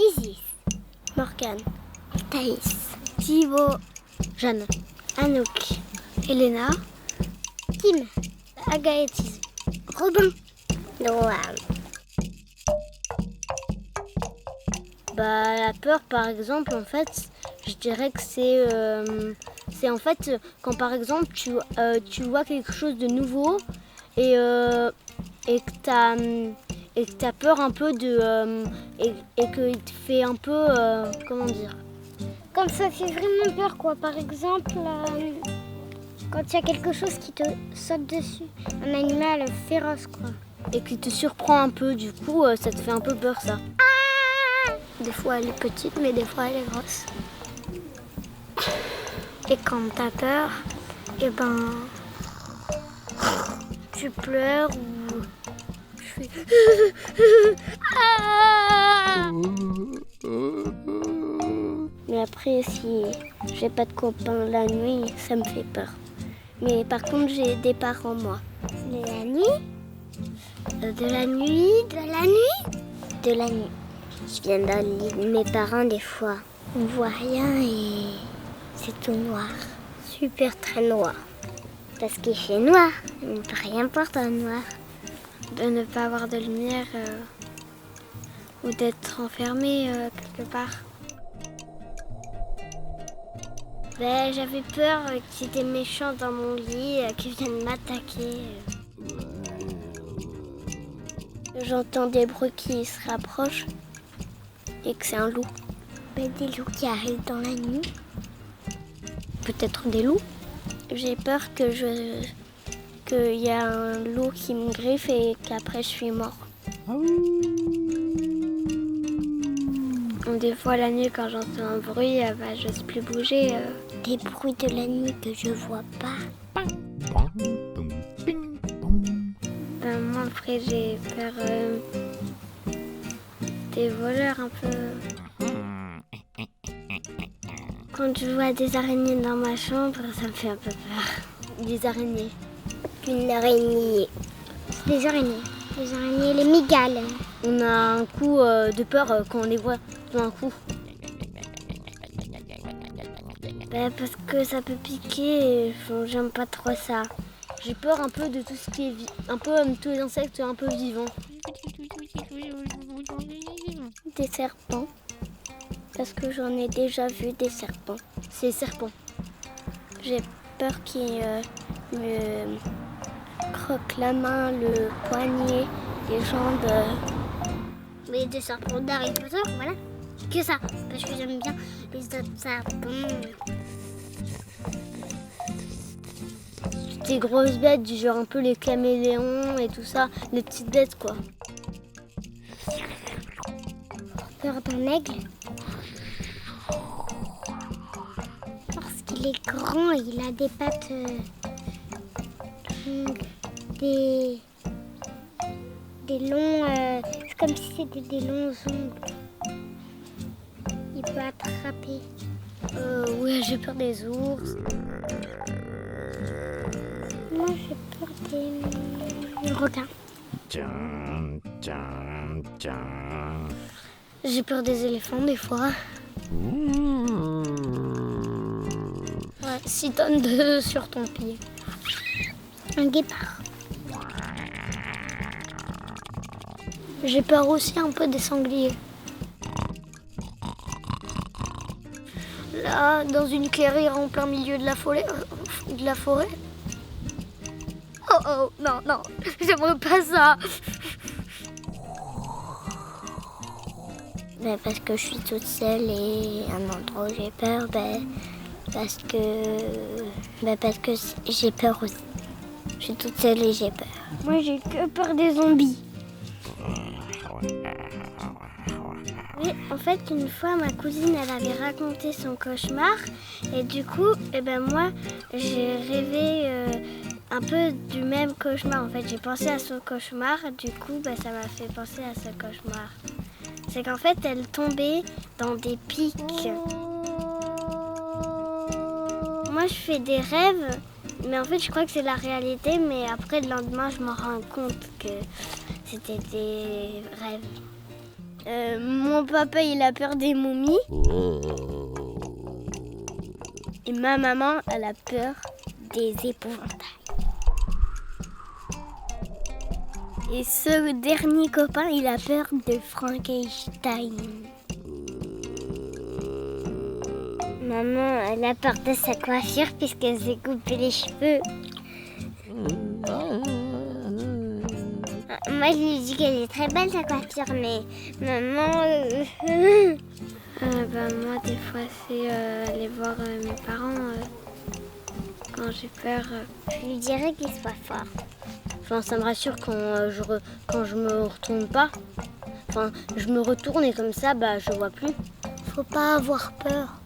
Isis, Morgane, Thaïs, Thibaut, Jeanne, Anouk, Elena, Kim, Agaëtis, Robin, Noam. La peur, par exemple, en fait, je dirais que c'est en fait quand par exemple tu vois quelque chose de nouveau et que t'as peur un peu et que il te fait un peu comment dire. Quand ça fait vraiment peur, quoi. Par exemple, quand il y a quelque chose qui te saute dessus, un animal féroce, quoi. Et qui te surprend un peu, du coup, ça te fait un peu peur, ça. Des fois elle est petite, mais des fois elle est grosse. Et quand t'as peur, tu pleures ou tu fais... Mais après, si j'ai pas de copains la nuit, ça me fait peur. Mais par contre, j'ai des parents, moi. De la nuit? De la nuit? De la nuit. Je viens dans le lit de mes parents des fois. On voit rien et c'est tout noir. Super très noir. Parce qu'il fait noir. On ne peut rien voir dans le noir. De ne pas avoir de lumière ou d'être enfermé quelque part. J'avais peur qu'il y ait des méchants dans mon lit qui viennent m'attaquer. J'entends des bruits qui se rapprochent et que c'est un loup. Des loups qui arrivent dans la nuit. Peut-être des loups. J'ai peur qu'il y a un loup qui me griffe et qu'après je suis mort. Des fois la nuit quand j'entends un bruit, je n'ose plus bouger. Des bruits de la nuit que je vois pas. Moi après j'ai peur des voleurs un peu. Quand je vois des araignées dans ma chambre, ça me fait un peu peur. Des araignées. Une araignée. Des araignées. Les araignées, les mygales. On a un coup de peur quand on les voit d'un coup. Parce que ça peut piquer et j'aime pas trop ça. J'ai peur un peu de tout ce qui est un peu tous les insectes un peu vivants. Des serpents. Parce que j'en ai déjà vu des serpents. Ces serpents. J'ai peur qu'ils me croquent la main, le poignet, les jambes. Mais des serpents d'Harry Potter, voilà. Que ça, parce que j'aime bien les autres serpents. Des grosses bêtes du genre un peu les caméléons et tout ça, les petites bêtes quoi. Peur d'un aigle. Parce qu'il est grand, il a des pattes des longs, c'est comme si c'était des longs ongles. Il peut attraper. Oui, j'ai peur des ours. Moi, j'ai peur des requins. J'ai peur des éléphants des fois. 6 tonnes sur ton pied. Un guépard. J'ai peur aussi un peu des sangliers. Là, dans une clairière en plein milieu de la forêt. Oh, non, j'aimerais pas ça. Parce que je suis toute seule et un endroit où j'ai peur, parce que j'ai peur aussi. Je suis toute seule et j'ai peur. Moi, j'ai que peur des zombies. Oui, en fait, une fois, ma cousine, elle avait raconté son cauchemar. Et du coup, moi, j'ai rêvé un peu du même cauchemar. En fait, j'ai pensé à son cauchemar. Du coup, ça m'a fait penser à ce cauchemar. C'est qu'en fait, elle tombait dans des pics. Moi, je fais des rêves, mais en fait, je crois que c'est la réalité. Mais après, le lendemain, je me rends compte que c'était des rêves. Mon papa, il a peur des momies. Et ma maman, elle a peur des épouvantails. Et ce dernier copain, il a peur de Frankenstein. Maman, elle a peur de sa coiffure puisqu'elle s'est coupé les cheveux. Moi, je lui dis qu'elle est très belle, sa coiffure, mais maman... moi, des fois, c'est aller voir mes parents quand j'ai peur. Je lui dirais qu'il soit fort. Enfin, ça me rassure quand je me retourne pas. Enfin, je me retourne et comme ça, je vois plus. Faut pas avoir peur.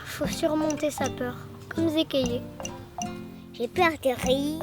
Faut surmonter sa peur, comme Zécaillé. J'ai peur de rien.